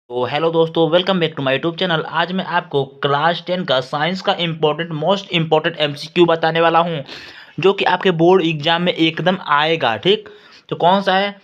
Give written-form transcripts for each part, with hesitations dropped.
तो हेलो दोस्तों, welcome back to my YouTube channel. आज मैं आपको क्लास 10 का साइंस का मोस्ट इम्पोर्टेंट एमसीक्यू बताने वाला हूं, जो कि आपके बोर्ड एग्जाम में एकदम आएगा। ठीक, तो कौन सा है?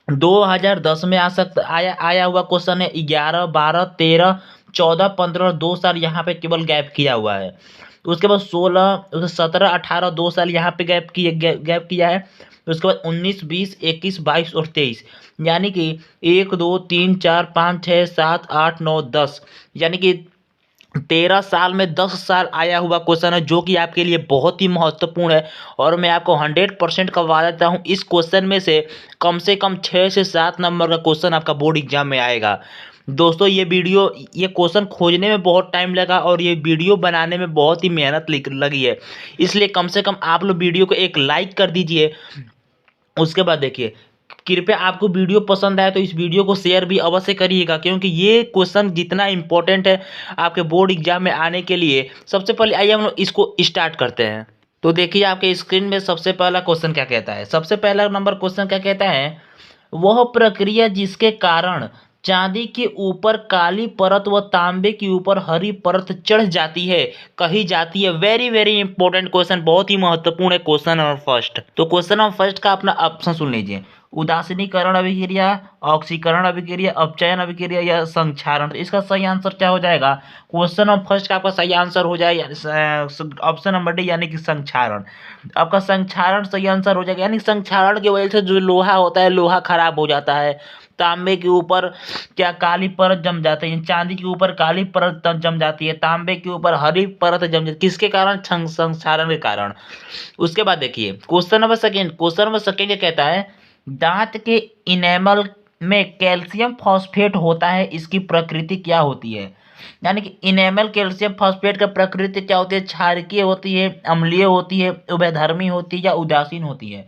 2010 में आ सकता आया आया हुआ क्वेश्चन है। 11, 12, 13, 14, 15, 2 साल यहाँ पे केवल गैप किया हुआ है। तो उसके बाद 16, 17, 18, 2 साल यहाँ पे गैप किया है। तो उसके बाद 19, 20, 21, 22 और 23, यानी कि 1, 2, 3, 4, 5, 6, 7, 8, 9, 10, यानी कि 13 साल में 10 साल आया हुआ क्वेश्चन है, जो कि आपके लिए बहुत ही महत्वपूर्ण है। और मैं आपको 100% का वादा देता हूँ, इस क्वेश्चन में से कम 6 से 7 नंबर का क्वेश्चन आपका बोर्ड एग्जाम में आएगा। दोस्तों, ये क्वेश्चन खोजने में बहुत टाइम लगा और ये वीडियो बनाने में बहुत ही मेहनत लगी है। इसलिए कम से कम आप लोग वीडियो को एक लाइक कर दीजिए। उसके बाद देखिए, कृपया आपको वीडियो पसंद आए तो इस वीडियो को शेयर भी अवश्य करिएगा, क्योंकि ये क्वेश्चन जितना इंपॉर्टेंट है आपके बोर्ड एग्जाम में आने के लिए। सबसे पहले आइए हम लोग इसको स्टार्ट करते हैं। तो देखिए, आपके स्क्रीन में सबसे पहला क्वेश्चन क्या कहता है। सबसे पहला नंबर क्वेश्चन क्या कहता है? वह प्रक्रिया जिसके कारण चांदी के ऊपर काली परत व तांबे के ऊपर हरी परत चढ़ जाती है, कही जाती है। वेरी वेरी इंपॉर्टेंट क्वेश्चन, बहुत ही महत्वपूर्ण है। क्वेश्चन नंबर फर्स्ट, तो क्वेश्चन नंबर फर्स्ट का अपना ऑप्शन सुन लीजिए। उदासीनीकरण अभिक्रिया, ऑक्सीकरण अभिक्रिया, अपचयन अभिक्रिया या संक्षारण। तो इसका सही आंसर क्या हो जाएगा? क्वेश्चन नंबर फर्स्ट का आपका सही आंसर हो जाएगा ऑप्शन नंबर डी, यानी कि संक्षारण। आपका संक्षारण सही आंसर हो जाएगा, यानी संक्षारण की वजह से जो लोहा होता है, लोहा खराब हो जाता है। तांबे के ऊपर क्या काली परत जम जाती है, चांदी के ऊपर काली परत जम जाती है, तांबे के ऊपर हरी परत जम जाती है। किसके कारण? संक्षारण के कारण। उसके बाद देखिए क्वेश्चन नंबर सेकेंड क्या कहता है? दांत के इनेमल में कैल्शियम फॉस्फेट होता है, इसकी प्रकृति क्या होती है? यानी कि इनेमल कैल्शियम फॉस्फेट का प्रकृति क्या होती है? क्षारकीय होती है, अम्लीय होती है, उभयधर्मी होती है या उदासीन होती है?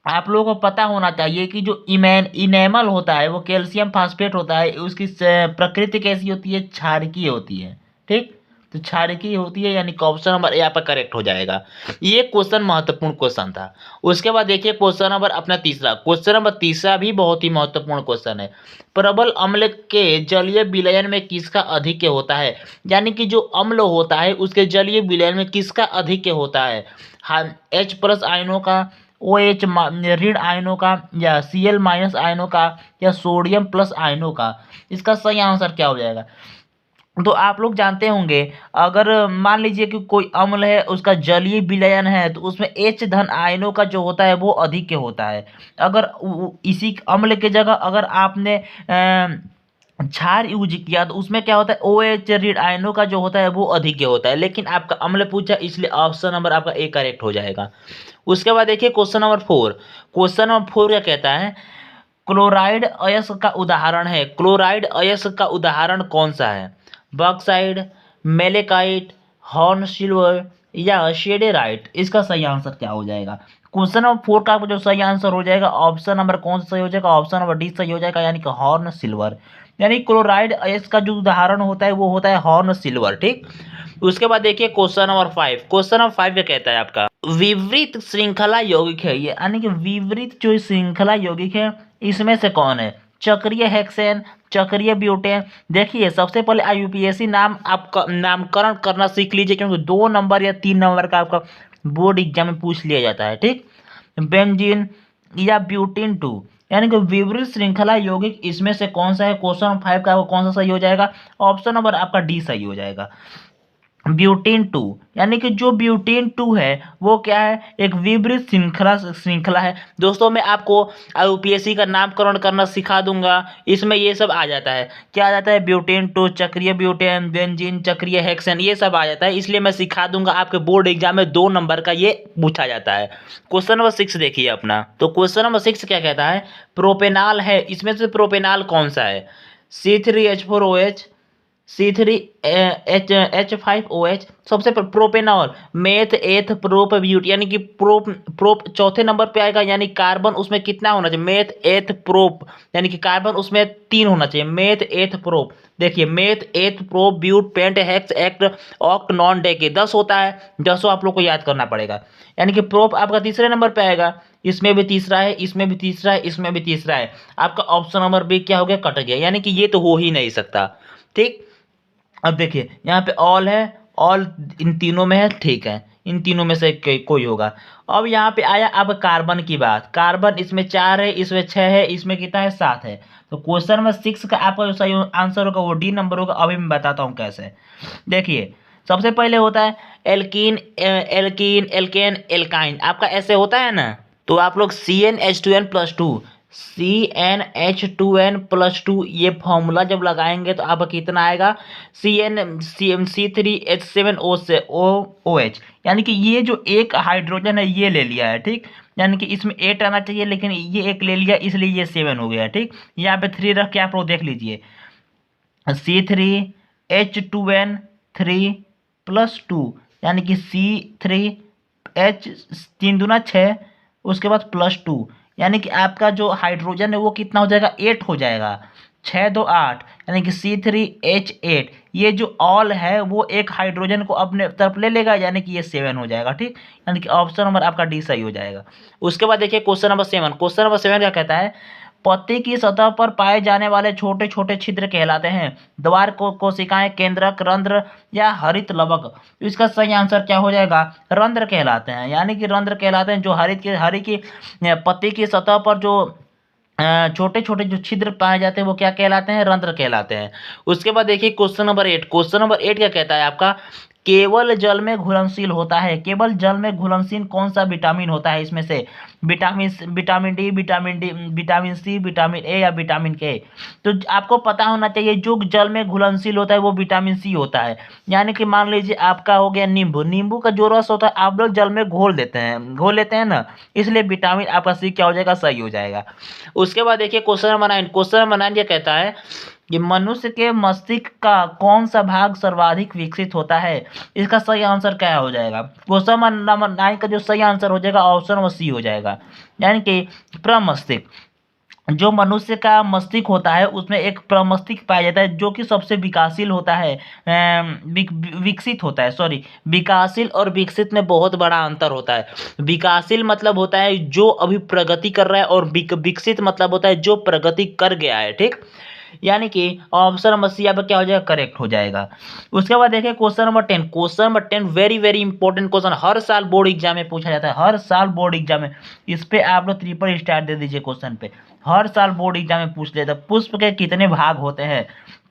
आप लोगों को पता होना चाहिए कि जो इनेमल होता है वो कैल्शियम फास्फेट होता है, उसकी प्रकृति कैसी होती है? क्षारकीय होती है। ठीक, तो क्षारकीय होती है, यानी कि ऑप्शन नंबर ए आपका करेक्ट हो जाएगा। ये क्वेश्चन महत्वपूर्ण क्वेश्चन था। उसके बाद देखिए क्वेश्चन नंबर तीसरा भी बहुत ही महत्वपूर्ण क्वेश्चन है। प्रबल अम्ल के जलीय विलयन में किसका अधिक्य होता है? यानी कि जो अम्ल होता है उसके जलीय विलयन में किसका अधिक्य होता है? हाँ, H प्लस आयनों का, OH ऋण आयनों का, या Cl माइनस आयनों का, या सोडियम प्लस आयनों का। इसका सही आंसर क्या हो जाएगा? तो आप लोग जानते होंगे, अगर मान लीजिए कि कोई अम्ल है, उसका जलीय विलयन है, तो उसमें H धन आयनों का जो होता है वो अधिक होता है। अगर इसी अम्ल के जगह अगर आपने क्षार यूज किया तो उसमें क्या होता है? OH ऋण आयनों का जो होता है वो अधिक होता है। लेकिन आपका अम्ल पूछा, इसलिए ऑप्शन नंबर आपका ए करेक्ट हो जाएगा। उसके बाद देखिए क्वेश्चन नंबर फोर क्या कहता है? क्लोराइड अयस्क का उदाहरण है। क्लोराइड अयस्क का उदाहरण कौन सा है? बॉक्साइड, मेलेकाइट, हॉर्न सिल्वर या शेडेराइट। इसका सही आंसर क्या हो जाएगा? क्वेश्चन नंबर फोर का जो सही आंसर हो जाएगा, ऑप्शन नंबर कौन सा सही हो जाएगा? ऑप्शन नंबर डी सही हो जाएगा, यानी कि हॉर्न सिल्वर। यानी क्लोराइड अयस्क का जो उदाहरण होता है वो होता है हॉर्न सिल्वर। ठीक, उसके बाद देखिए क्वेश्चन नंबर फाइव क्या कहता है आपका? विवरित श्रृंखला यौगिक है ये, यानी कि विवरित जो श्रृंखला यौगिक है इसमें से कौन है? चक्रीय हेक्सेन, चक्रीय ब्यूटेन। देखिए, सबसे पहले IUPAC आपका नामकरण करना सीख लीजिए, क्योंकि 2 नंबर या 3 नंबर का आपका बोर्ड एग्जाम में पूछ लिया जाता है। ठीक, बेंजीन या ब्यूटेन 2, यानी कि विवरित श्रृंखला यौगिक इसमें से कौन सा है? क्वेश्चन नंबर 5 का आपको कौन सा सही हो जाएगा? ऑप्शन नंबर आपका डी सही हो जाएगा, ब्यूटेन 2। यानी कि जो ब्यूटेन 2 है वो क्या है? एक विवरित श्रृंखला है। दोस्तों, मैं आपको IUPAC का नामकरण करना सिखा दूंगा, इसमें ये सब आ जाता है। क्या आ जाता है? ब्यूटेन 2, चक्रीय ब्यूटेन, बेंजीन, चक्रीय हेक्सेन, ये सब आ जाता है। इसलिए मैं सिखा दूंगा, आपके बोर्ड एग्जाम में 2 नंबर का ये पूछा जाता है। क्वेश्चन नंबर 6 देखिए अपना। तो क्वेश्चन नंबर 6 क्या कहता है? प्रोपेनाल है, इसमें से प्रोपेनाल कौन सा है? C3H4OH, C3H5OH, सबसे propanol, meth eth prop but, यानी कि प्रोप प्रोप चौथे नंबर पे आएगा, यानी कार्बन उसमें कितना होना चाहिए, मेथ एथ प्रोप, यानी कि कार्बन उसमें 3 होना चाहिए, मेथ एथ प्रोप। देखिए meth eth prop but pent hex hept oct non deca 10 होता है, 10 आप लोग को याद करना पड़ेगा। यानी कि प्रोप आपका तीसरे नंबर पे आएगा, इसमें भी तीसरा है, इसमें भी तीसरा है, इसमें भी तीसरा है। आपका ऑप्शन नंबर बी क्या हो गया, कट गया, यानी कि ये तो हो ही नहीं सकता। ठीक, अब देखिए यहाँ पे ऑल है, ऑल इन तीनों में है, ठीक है, इन तीनों में से कोई होगा। अब यहाँ पे आया अब कार्बन की बात, कार्बन इसमें 4 है, इसमें 6 है, इसमें कितना है, 7 है। तो क्वेश्चन में 6 का आपका जो सही आंसर होगा वो डी नंबर होगा। अभी मैं बताता हूँ कैसे। देखिए सबसे पहले होता है एल्कीन, एल्कीन एल्केन एल्काइन, आपका ऐसे होता है ना, तो आप लोग CnH2n+2, CnH2n+2 ये फॉर्मूला जब लगाएंगे तो आपका कितना आएगा, C3H7O से OH, यानी कि ये जो एक हाइड्रोजन है ये ले लिया है, ठीक, यानी कि इसमें 8 आना चाहिए, लेकिन ये एक ले लिया इसलिए ये 7 हो गया, ठीक। यहाँ पे 3 रख के आप लोग देख लीजिए, C3H2n3+2, यानी कि C3H 3 दूना 6, उसके बाद +2, यानी कि आपका जो हाइड्रोजन है वो कितना हो जाएगा, 8 हो जाएगा, 6 2 8, यानी कि C3H8। ये जो ऑल है वो एक हाइड्रोजन को अपने तरफ ले लेगा, यानी कि ये 7 हो जाएगा, ठीक, यानी कि ऑप्शन नंबर आपका डी सही हो जाएगा। उसके बाद देखिए क्वेश्चन नंबर 7, क्वेश्चन नंबर 7 क्या कहता है, पत्ती की सतह पर पाए जाने वाले छोटे छोटे छिद्र कहलाते हैं द्वार को कोशिकाएं, केंद्रक, रंध्र या हरित लवक। तो इसका सही आंसर क्या हो जाएगा, रंध्र कहलाते हैं, यानी कि रंध्र कहलाते हैं जो हरी की पत्ती की सतह पर जो छोटे छोटे जो छिद्र पाए जाते हैं वो क्या कहलाते हैं, रंध्र कहलाते हैं। उसके बाद देखिए क्वेश्चन नंबर 8, क्वेश्चन नंबर 8 क्या कहता है आपका, केवल जल में घुलनशील होता है, केवल जल में घुलनशील कौन सा विटामिन होता है इसमें से, vitamin D, vitamin C, vitamin A या विटामिन के। तो आपको पता होना चाहिए जो जल में घुलनशील होता है वो विटामिन सी होता है, यानी कि मान लीजिए आपका हो गया नींबू, नींबू का जो रस होता है आप लोग जल में घोल लेते हैं ना, इसलिए विटामिन आपका सी क्या हो जाएगा, सही हो जाएगा। उसके बाद देखिए क्वेश्चन नंबर 9, क्वेश्चन नंबर 9 ये कहता है कि मनुष्य के मस्तिष्क का कौन सा भाग सर्वाधिक विकसित होता है, इसका सही आंसर क्या हो जाएगा। क्वेश्चन नंबर 9 का जो सही आंसर हो जाएगा ऑप्शन नंबर सी हो जाएगा, यानी कि प्रमस्तिष्क। जो मनुष्य का मस्तिष्क होता है उसमें एक प्रमस्तिष्क पाया जाता है जो कि सबसे विकासशील होता है, विकसित होता है, सॉरी, विकासशील और विकसित में बहुत बड़ा अंतर होता है। विकासशील मतलब होता है जो अभी प्रगति कर रहा है, और विकसित मतलब होता है जो प्रगति कर गया है, ठीक, यानी कि ऑप्शन नंबर सी यहाँ पे क्या हो जाएगा, करेक्ट हो जाएगा। उसके बाद देखिए question number 10, question number 10 very very important question, हर साल बोर्ड एग्जाम में पूछा जाता है, हर साल बोर्ड एग्जाम में, इस पे आप लोग ट्रिपल स्टार दे दीजिए क्वेश्चन पे, हर साल बोर्ड एग्जाम में पूछ लेता है। पुष्प के कितने भाग होते हैं,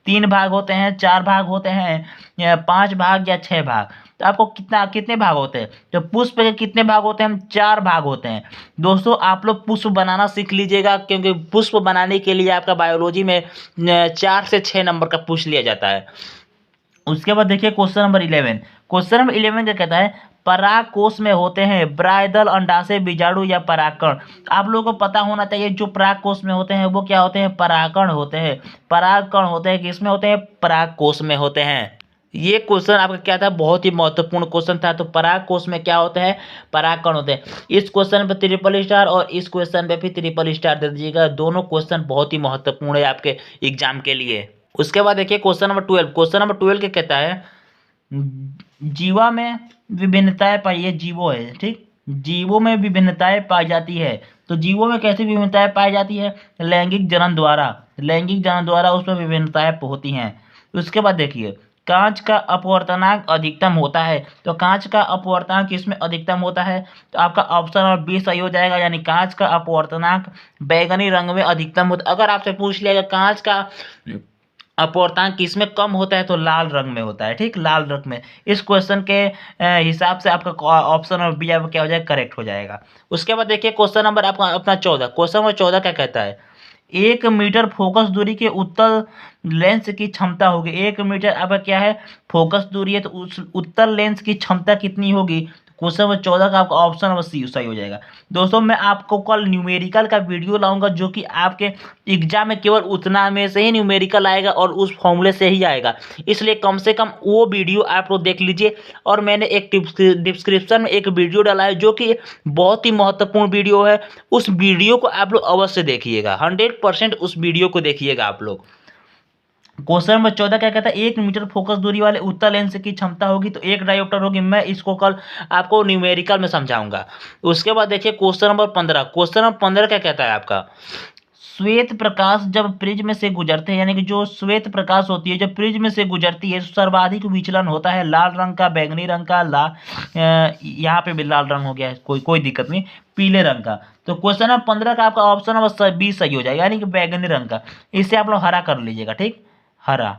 3 भाग होते हैं, 4 भाग होते हैं, या 5 भाग या 6 भाग, तो आपको कितने भाग होते हैं, तो पुष्प के कितने भाग होते हैं, 4 भाग होते हैं। दोस्तों आप लोग पुष्प बनाना सीख लीजिएगा, क्योंकि पुष्प बनाने के लिए आपका बायोलॉजी में 4 से 6 नंबर का पूछ लिया जाता है। उसके बाद देखिए क्वेश्चन नंबर 11, क्वेश्चन नंबर 11 क्या कहता है, पराग कोष में होते हैं ब्रायदल, अंडाशय, बीजाणु या परागकण। आप लोगों को पता होना चाहिए जो पराग कोष में होते हैं वो क्या होते हैं, परागकण होते हैं, परागकण होते हैं, किसमें होते हैं, पराग कोष में होते हैं। ये क्वेश्चन आपका क्या था, बहुत ही महत्वपूर्ण क्वेश्चन था। तो पराग कोष में क्या होता है, परागकण होते हैं। इस क्वेश्चन पे ट्रिपल स्टार और इस क्वेश्चन पे भी ट्रिपल स्टार दे दीजिएगा, दोनों क्वेश्चन बहुत ही महत्वपूर्ण है आपके एग्जाम के लिए। उसके बाद देखिए क्वेश्चन नंबर 12, क्वेश्चन नंबर 12 क्या कहता है, जीवा में विभिन्नताएं पाई, ये जीवो है, ठीक, जीवों में विभिन्नताएं पाई जाती है। तो जीवों में कैसी विभिन्नताएं पाई जाती है, लैंगिक जनन द्वारा, लैंगिक जनन द्वारा उसमें विभिन्नताएं होती हैं। उसके बाद देखिए कांच का अपवर्तनांक अधिकतम होता है, तो कांच का अपवर्तनांक किसमें अधिकतम होता है, तो आपका ऑप्शन नंबर बी सही हो जाएगा, यानी कांच का अपवर्तनांक बैगनी रंग में अधिकतम होता है। अगर आपसे पूछ लिया जाए कांच का अपवर्तनांक किसमें कम होता है, तो लाल रंग में होता है, ठीक, लाल रंग में। इस क्वेश्चन के हिसाब से आपका ऑप्शन नंबर बी आपका क्या हो जाएगा, करेक्ट हो जाएगा। उसके बाद देखिए क्वेश्चन नंबर आपका अपना 14, क्वेश्चन नंबर 14 क्या कहता है, 1 मीटर फोकस दूरी के उत्तल लेंस की क्षमता होगी, 1 मीटर आपका क्या है, फोकस दूरी है, तो उस उत्तल लेंस की क्षमता कितनी होगी। क्वेश्चन नंबर 14 का आपका ऑप्शन नंबर सी सही हो जाएगा। दोस्तों मैं आपको कल न्यूमेरिकल का वीडियो लाऊंगा जो कि आपके एग्जाम में केवल उतना में से ही न्यूमेरिकल आएगा और उस फॉर्मूले से ही आएगा, इसलिए कम से कम वो वीडियो आप लोग देख लीजिए। और मैंने एक डिस्क्रिप्शन में एक वीडियो डाला है जो कि बहुत ही महत्वपूर्ण वीडियो है, उस वीडियो को आप लोग अवश्य देखिएगा, 100% उस वीडियो को देखिएगा आप लोग। क्वेश्चन नंबर 14 क्या कहता है, 1 मीटर फोकस दूरी वाले उत्तल लेंस की क्षमता होगी तो एक डायोप्टर होगी। मैं इसको कल आपको न्यूमेरिकल में समझाऊंगा। उसके बाद देखिए क्वेश्चन नंबर 15। क्वेश्चन नंबर 15 क्या कहता है आपका, श्वेत प्रकाश जब प्रिज्म से गुजरते हैं, यानी कि जो श्वेत प्रकाश होती है जब प्रिज्म से गुजरती है सर्वाधिक विचलन होता है लाल रंग का, बैंगनी रंग का, यहाँ पे भी लाल रंग हो गया है, कोई दिक्कत नहीं, पीले रंग का। तो क्वेश्चन नंबर 15 का आपका ऑप्शन नंबर बी सही हो जाएगा, यानी कि बैंगनी रंग का। इसे आप लोग हरा कर लीजिएगा, ठीक, हरा।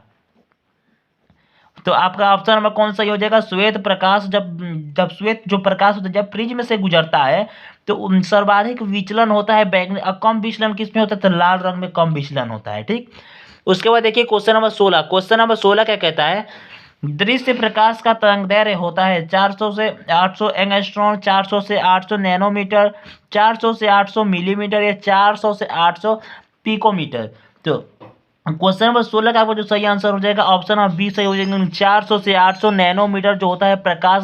तो आपका ऑप्शन नंबर कौन सही हो जाएगा, श्वेत प्रकाश जब जब श्वेत जो प्रकाश होता है जब प्रिज्म से गुजरता है तो सर्वाधिक विचलन होता है बैंगनी, कम विचलन किसमें होता है, तो लाल रंग में कम विचलन होता है, ठीक। उसके बाद देखिए क्वेश्चन नंबर 16। क्वेश्चन नंबर 16 क्या कहता है, दृश्य प्रकाश का तरंगदैर्घ्य होता है 400 से 800 एंगस्ट्रॉन, 400 से 800 नैनोमीटर, 400 से 800 मिलीमीटर या 400 से 800 पिकोमीटर। तो क्वेश्चन नंबर 16 का आपको जो सही आंसर हो जाएगा ऑप्शन नंबर बी सही हो जाएगा। 400 से 800 नैनोमीटर जो होता है प्रकाश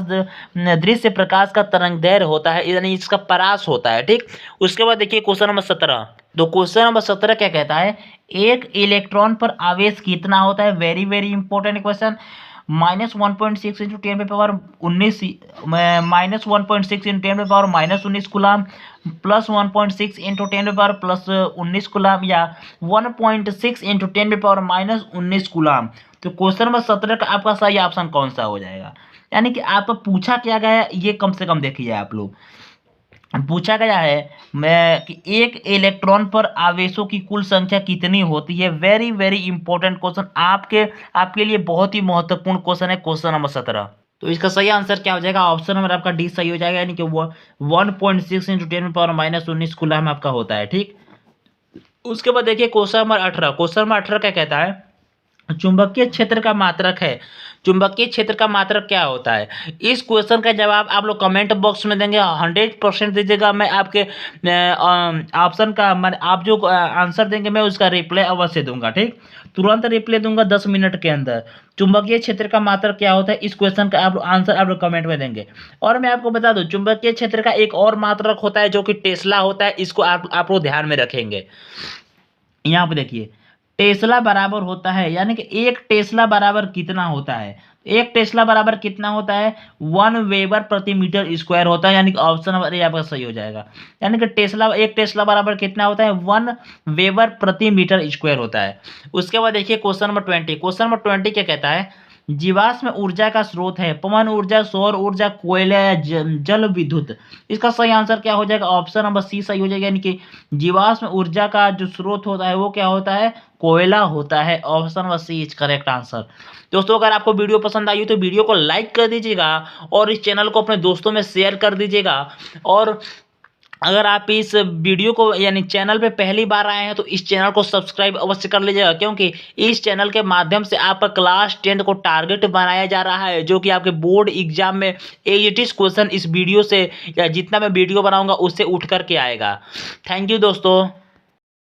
दृश्य प्रकाश का तरंगदैर्घ्य होता है, यानी इसका परास होता है, ठीक। उसके बाद देखिए क्वेश्चन नंबर 17। तो क्वेश्चन नंबर 17 क्या कहता है, एक इलेक्ट्रॉन पर आवेश कितना होता है, very very important question. -1.6 into 10⁻19 -1.6 into 10⁻−19 coulomb, +1.6 into 10⁻+19 coulomb या 1.6 इंटू 10⁻−19 कूलाम। तो क्वेश्चन नंबर 17 का आपका सही ऑप्शन कौन सा हो जाएगा, यानी कि आप पूछा क्या गया है ये कम से कम देखिए आप लोग। पूछा गया है मैं कि एक इलेक्ट्रॉन पर आवेशों की कुल संख्या कितनी होती है, वेरी वेरी इंपॉर्टेंट क्वेश्चन, आपके लिए बहुत ही महत्वपूर्ण क्वेश्चन है क्वेश्चन नंबर 17। तो इसका सही आंसर क्या हो जाएगा, ऑप्शन नंबर आपका डी सही हो जाएगा, यानी कि वो 1.6 इंटू 10⁻−19 कूलम आपका होता है, ठीक। उसके बाद देखिए क्वेश्चन नंबर 18। क्वेश्चन नंबर 18 क्या कहता है, चुंबकीय क्षेत्र का मात्रक है, चुंबकीय क्षेत्र का मात्रक क्या होता है। इस क्वेश्चन का जवाब आप लोग कमेंट बॉक्स में देंगे, 100% दीजिएगा। मैं आपके ऑप्शन का आप जो आंसर देंगे मैं उसका रिप्लाई अवश्य दूंगा, ठीक, तुरंत रिप्लाई दूंगा 10 मिनट के अंदर। चुंबकीय क्षेत्र का मात्रक क्या होता है, इस क्वेश्चन का आप आंसर आप लोग कमेंट में देंगे। और मैं आपको बता दूं चुंबकीय क्षेत्र का एक और मात्रक होता है जो कि टेस्ला होता है, इसको आप लोग ध्यान में रखेंगे। यहाँ पे देखिए टेस्ला बराबर होता है, यानी कि एक टेस्ला बराबर कितना होता है, एक टेस्ला बराबर कितना होता है, 1 वेबर प्रति मीटर स्क्वायर होता है, यानी कि ऑप्शन नंबर ए आपका सही हो जाएगा। यानी कि एक टेस्ला बराबर कितना होता है, 1 वेबर प्रति मीटर स्क्वायर होता है। उसके बाद देखिए क्वेश्चन नंबर 20। क्वेश्चन नंबर 20 क्या कहता है, जीवाश्म ऊर्जा का स्रोत है पवन ऊर्जा, सौर ऊर्जा, कोयला या जल विद्युत। इसका सही आंसर क्या हो जाएगा, ऑप्शन नंबर सी सही हो जाएगा, यानी कि जीवाश्म ऊर्जा का जो स्रोत होता है वो क्या होता है, कोयला होता है। Option number C is correct answer. दोस्तों अगर आपको वीडियो पसंद आई हो तो वीडियो को लाइक कर दीजिएगा और इस चैनल को अपने दोस्तों में शेयर कर दीजिएगा। और अगर आप इस वीडियो को यानी चैनल पे पहली बार आए हैं तो इस चैनल को सब्सक्राइब अवश्य कर लीजिएगा, क्योंकि इस चैनल के माध्यम से आपका क्लास 10 को टारगेट बनाया जा रहा है, जो कि आपके बोर्ड एग्जाम में एज क्वेश्चन इस वीडियो से या जितना मैं वीडियो बनाऊंगा उससे उठ करके आएगा। थैंक यू दोस्तों।